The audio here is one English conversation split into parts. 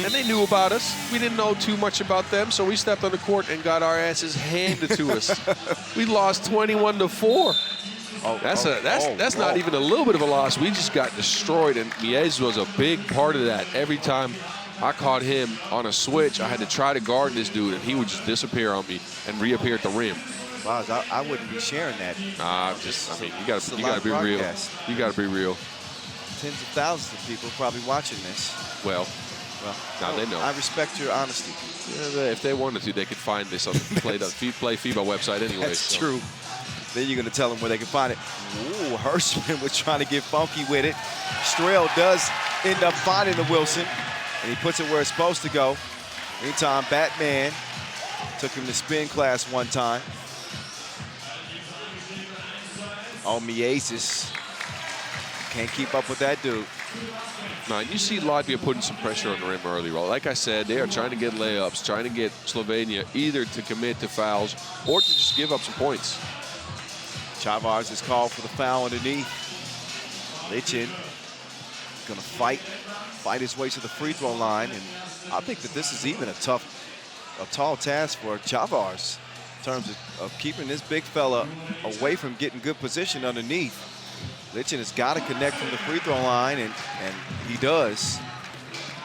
and they knew about us. We didn't know too much about them, so we stepped on the court and got our asses handed to us. We lost 21-4. That's not even a little bit of a loss. We just got destroyed, and Mies was a big part of that. Every time I caught him on a switch, I had to try to guard this dude, and he would just disappear on me and reappear at the rim. Wow, I wouldn't be sharing that. I mean, you gotta be real. You gotta be real. Tens of thousands of people probably watching this. Well, now they know. I respect your honesty. Yeah, if they wanted to, they could find this on the Play FIBA website anyway. That's true. Then you're going to tell them where they can find it. Ooh, Hirschman was trying to get funky with it. Strail does end up finding the Wilson, and he puts it where it's supposed to go. Meantime, Batman took him to spin class one time. Oh, Miasis can't keep up with that dude. Now, you see Latvia putting some pressure on the rim early. Like I said, they are trying to get layups, trying to get Slovenia either to commit to fouls or to just give up some points. Chavars is called for the foul underneath. Lichin gonna fight his way to the free throw line, and I think that this is even a tall task for Chavars in terms of keeping this big fella away from getting good position underneath. Lichin has got to connect from the free throw line, and he does.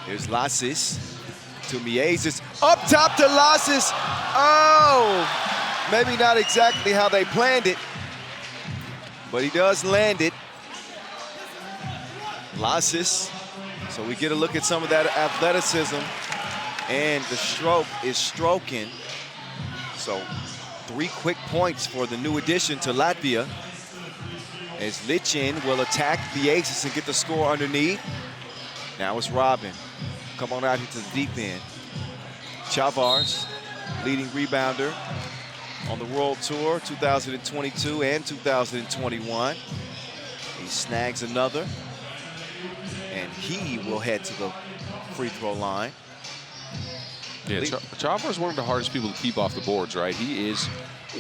Here's Lassis to Miasis. Up top to Lassis. Oh, maybe not exactly how they planned it, but he does land it. Lassis. So we get a look at some of that athleticism, and the stroke is stroking. So 3 quick points for the new addition to Latvia, as Lichin will attack the Aces and get the score underneath. Now it's Robin. Come on out here to the deep end. Chavars, leading rebounder on the World Tour 2022 and 2021. He snags another, and he will head to the free throw line. Yeah, Chavars is one of the hardest people to keep off the boards, right? He is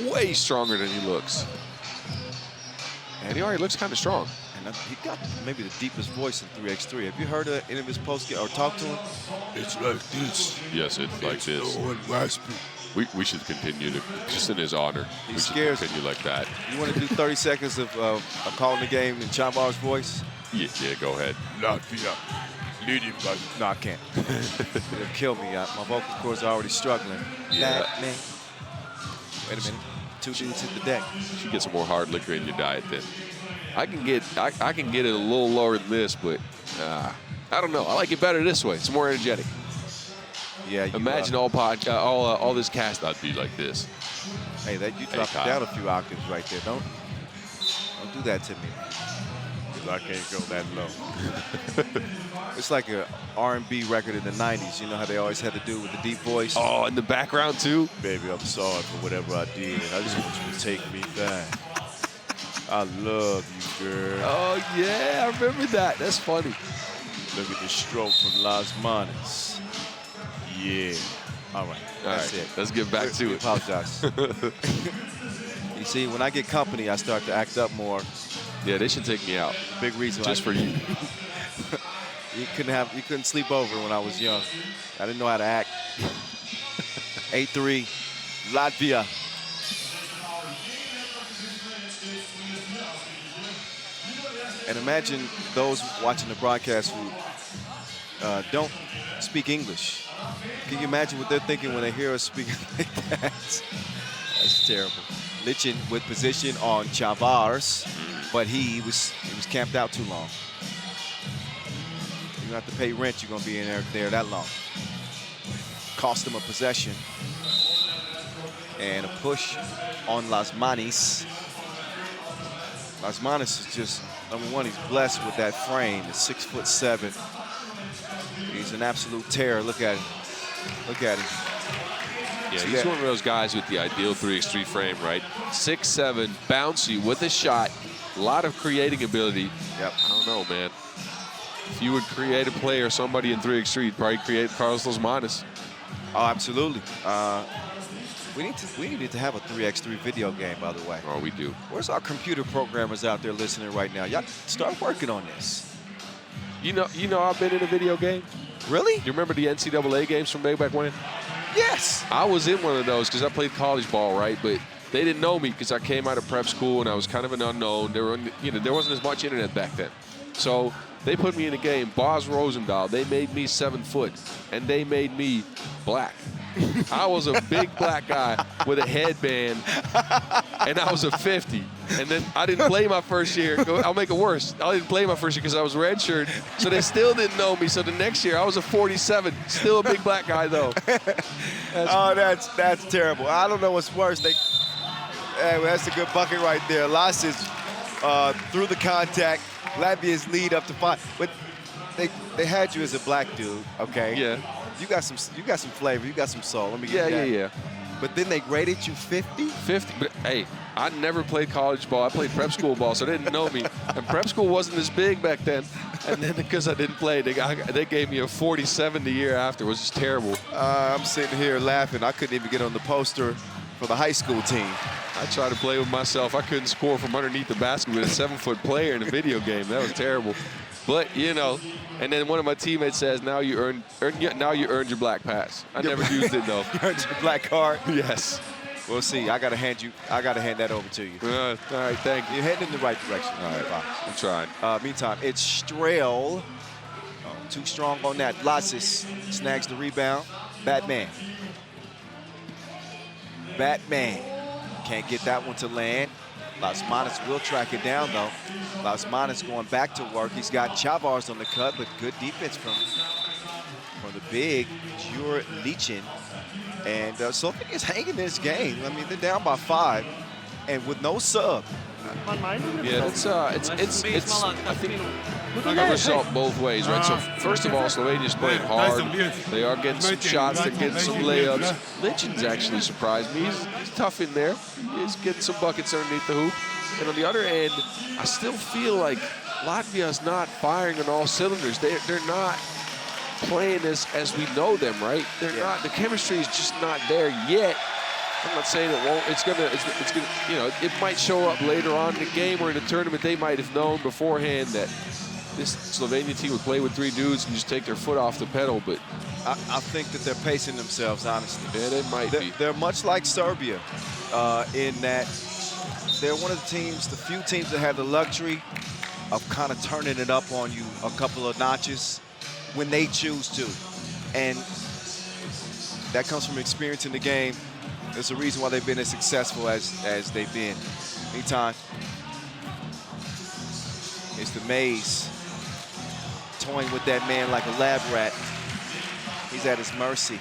way stronger than he looks. And he already looks kind of strong. And he got maybe the deepest voice in 3x3. Have you heard any of his posts or talked to him? It's like this. Yes, it's like this. So raspy. We should continue to, just in his honor, we should continue like that. You want to do 30 seconds of calling the game in Chavars' voice? Yeah, go ahead. Latvia, leading by... No, I can't. It'll kill me. My vocal cords are already struggling. Yeah. Batman. Wait a minute. 2 dudes hit the deck. You should get some more hard liquor in your diet then. I can get it a little lower than this, but I don't know. I like it better this way. It's more energetic. Yeah. Imagine all this cast I'd be like this. Hey, you dropped down a few octaves right there. Don't do that to me. Because I can't go that low. It's like an R&B record in the 90s. You know how they always had to do with the deep voice? Oh, in the background too? Baby, I'm sorry for whatever I did. I just want you to take me back. I love you, girl. Oh, yeah, I remember that. That's funny. Look at the stroke from Las Manos. Yeah. All right. That's it. Let's get back to it. Apologize. You see, when I get company, I start to act up more. Yeah, they should take me out. Big reason. Just for you. You couldn't sleep over when I was young. I didn't know how to act. 8-3, Latvia. And imagine those watching the broadcast who don't speak English. Can you imagine what they're thinking when they hear us speaking like that? That's terrible. Lichin with position on Chavars, but he was camped out too long. You have to pay rent. You're going to be in there that long. Cost him a possession. And a push on Las Manis. Las Manis is just, number one, he's blessed with that frame. He's 6'7". He's an absolute terror. Look at him. Look at him. Yeah, he's one of those guys with the ideal 3x3 frame, right? 6'7", bouncy with a shot, a lot of creating ability. Yep. I don't know, man. If you would create a play or somebody in 3x3, you'd probably create Carlos Las Manis. Oh, absolutely. We needed to have a 3x3 video game, by the way. Oh, we do. Where's our computer programmers out there listening right now? Y'all start working on this. You know, I've been in a video game. Really? You remember the NCAA games from way back when? Yes. I was in one of those because I played college ball, right? But they didn't know me because I came out of prep school and I was kind of an unknown. There wasn't as much internet back then. So they put me in a game. Boz Rosendahl, they made me 7 foot, and they made me black. I was a big black guy with a headband, and I was a 50. And then I didn't play my first year. I'll make it worse. I didn't play my first year because I was redshirt, so they still didn't know me. So the next year, I was a 47. Still a big black guy, though. That's terrible. I don't know what's worse. That's a good bucket right there. Losses through the contact. Latvia's lead up to 5. But they had you as a black dude, okay? Yeah. You got some flavor. You got some soul. Let me get that. Yeah. But then they graded you 50? 50. But, hey, I never played college ball. I played prep school ball, so they didn't know me. And prep school wasn't as big back then. And then because I didn't play, they gave me a 47 the year after. It was just terrible. I'm sitting here laughing. I couldn't even get on the poster for the high school team. I tried to play with myself. I couldn't score from underneath the basket with a 7-foot player in a video game. That was terrible. But, you know, and then one of my teammates says, now you earned your black pass. I never used it, though. You earned your black card? Yes. We'll see. I got to hand that over to you. All right, thank you. You're heading in the right direction. All right, Bob. I'm trying. Meantime, it's Strail. Too strong on that. Lasses snags the rebound. Batman. Can't get that one to land. Las Manas will track it down, though. Las Manas going back to work. He's got Chavars on the cut, but good defense from the big Jure Lichin. And Slovenia is hanging this game. I mean, they're down by 5, and with no sub. Yeah, it's I think a result both ways, right? So first of all, Slovenia's playing hard. They are getting some shots. They're getting some layups. Lichin's actually surprised me. He's tough in there. He's getting some buckets underneath the hoop. And on the other end, I still feel like Latvia's not firing on all cylinders. They're not playing as we know them, right? They're not. The chemistry is just not there yet. I'm not saying it won't. It's gonna. You know, it might show up later on in the game or in the tournament. They might have known beforehand that this Slovenia team would play with 3 dudes and just take their foot off the pedal. But I think that they're pacing themselves, honestly. Yeah, they might be. They're much like Serbia in that they're one of the few teams that have the luxury of kind of turning it up on you a couple of notches when they choose to, and that comes from experience in the game. There's a reason why they've been as successful as they've been. Meantime, it's the Maze toying with that man like a lab rat. He's at his mercy.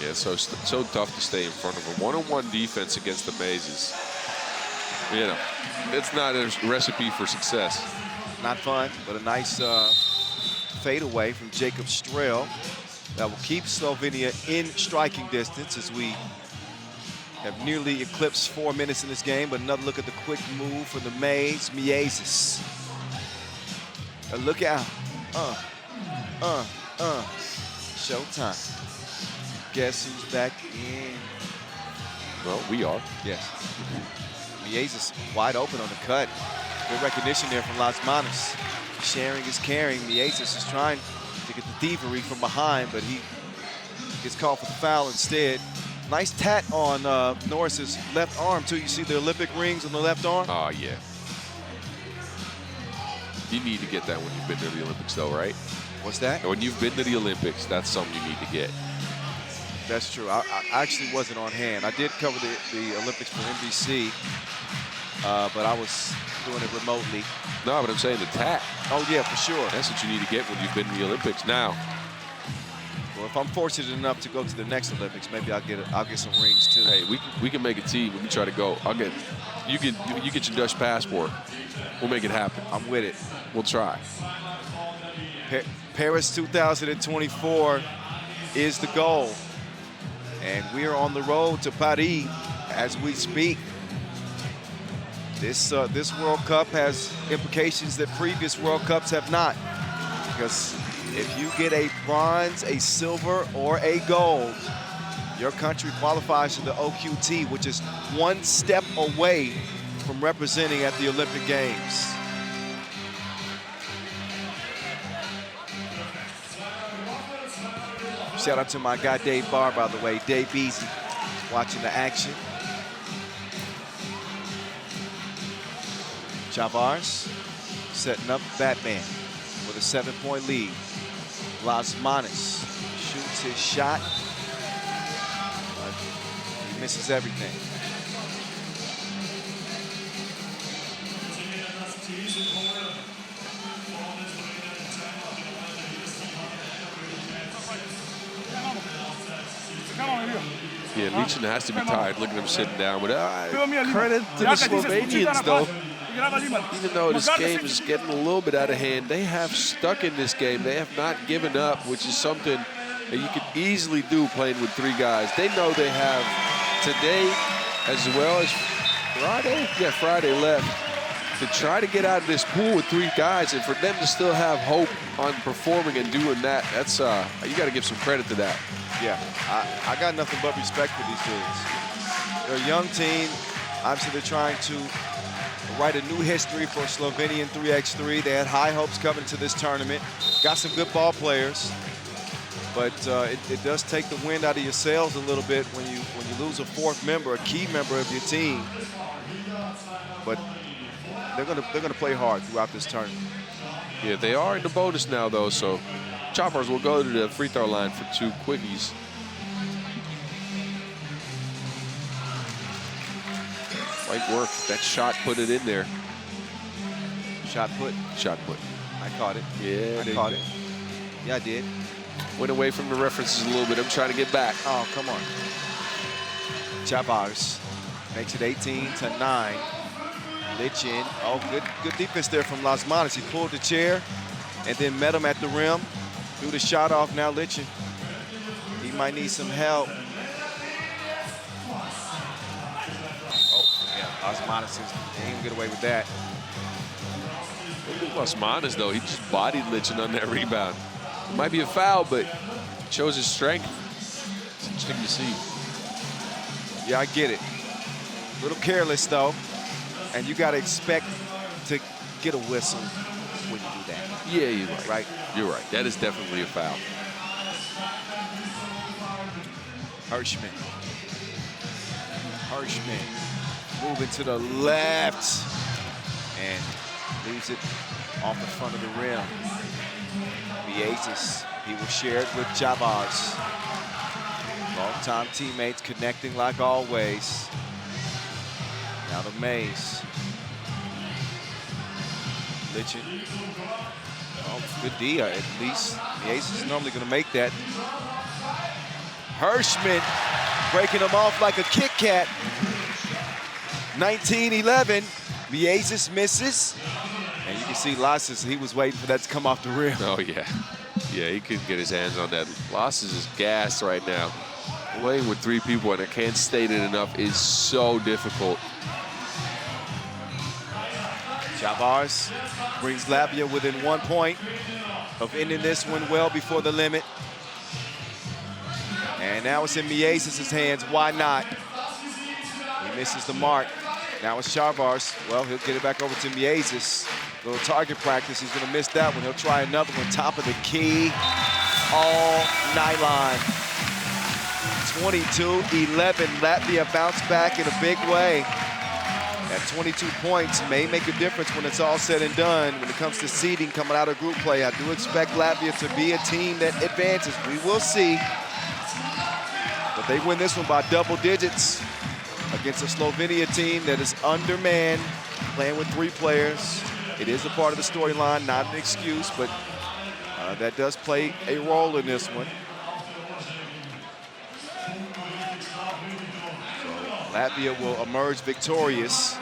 Yeah, so tough to stay in front of him. One-on-one defense against the Mazes. You know, it's not a recipe for success. Not fun, but a nice fadeaway from Jacob Strel that will keep Slovenia in striking distance as we have nearly eclipsed 4 minutes in this game. But another look at the quick move for the Maze. Miezis. A look out. Showtime. Guess who's back in? Well, we are. Yes. Miezis wide open on the cut. Good recognition there from Las Manas. Sharing is caring. Miezis is trying to get the thievery from behind, but he gets called for the foul instead. Nice tat on Norris's left arm, too. You see the Olympic rings on the left arm? Oh, yeah. You need to get that when you've been to the Olympics, though, right? What's that? When you've been to the Olympics, that's something you need to get. That's true. I actually wasn't on hand. I did cover the Olympics for NBC, but I was doing it remotely. No, but I'm saying the tat. Oh, yeah, for sure. That's what you need to get when you've been to the Olympics. Now, well, if I'm fortunate enough to go to the next Olympics, maybe I'll get some rings too. hey, we can make a team. We can try to go. You get your Dutch passport. We'll make it happen. I'm with it. We'll try. Paris 2024 is the goal. And we are on the road to Paris as we speak. This World Cup has implications that previous World Cups have not. Because if you get a bronze, a silver, or a gold, your country qualifies for the OQT, which is 1 step away from representing at the Olympic Games. Shout out to my guy Dave Barr, by the way. Dave Beasy watching the action. Chavars setting up Batman with a 7-point lead. Lasmanis shoots his shot. He misses everything. Yeah, Lichin has to be tired. Look at him sitting down. But credit to the Slovenians, though. Even though this game is getting a little bit out of hand, they have stuck in this game. They have not given up, which is something that you could easily do playing with 3 guys. They know they have today as well as Friday. Yeah, Friday left to try to get out of this pool with 3 guys, and for them to still have hope on performing and doing that, that's you got to give some credit to that. Yeah, I got nothing but respect for these dudes. They're a young team. Obviously, they're trying to write a new history for Slovenian 3x3. They had high hopes coming to this tournament. Got some good ball players, but it does take the wind out of your sails a little bit when you lose a 4th member, a key member of your team. But they're gonna play hard throughout this tournament. Yeah, they are in the bonus now, though, so Choppers will go to the free throw line for 2 quickies. Right work. That shot put it in there. Shot put? Shot put. I caught it. Yeah, I caught it. Yeah, I did. Went away from the references a little bit. I'm trying to get back. Oh, come on. Chavars makes it 18-9. Lichin. Oh, good defense there from Lasmanis. He pulled the chair and then met him at the rim. Threw the shot off. Now Lichin. He might need some help. Lasmanis ain't gonna get away with that. Look at Lasmanis, though. He just bodied Lichin on that rebound. It might be a foul, but it shows his strength. It's interesting to see. Yeah, I get it. A little careless, though. And you got to expect to get a whistle when you do that. Yeah, you're right. Right? You're right. That is definitely a foul. Hirschman. Moving to the left. And leaves it off the front of the rim. Vieses, he will share it with Chavars. Long-time teammates connecting like always. Now to Mays. Lichin. Oh, good D at least. Vieses is normally going to make that. Hirschman breaking him off like a Kit Kat. 19-11. Vieses misses. And you can see Lasses, he was waiting for that to come off the rim. Oh, yeah. Yeah, he couldn't get his hands on that. Lasses is gassed right now. Playing with 3 people, and I can't state it enough, is so difficult. Chavars brings Latvia within 1 point of ending this one well before the limit. And now it's in Vieses' hands. Why not? He misses the mark. Now it's Chavars. Well, he'll get it back over to Vieses. Little target practice. He's going to miss that one. He'll try another one. Top of the key. All night line. 22-11. Latvia bounced back in a big way. That 22 points may make a difference when it's all said and done. When it comes to seeding coming out of group play, I do expect Latvia to be a team that advances. We will see. But they win this one by double digits against a Slovenia team that is undermanned, playing with 3 players. It is a part of the storyline, not an excuse, but that does play a role in this one. So Latvia will emerge victorious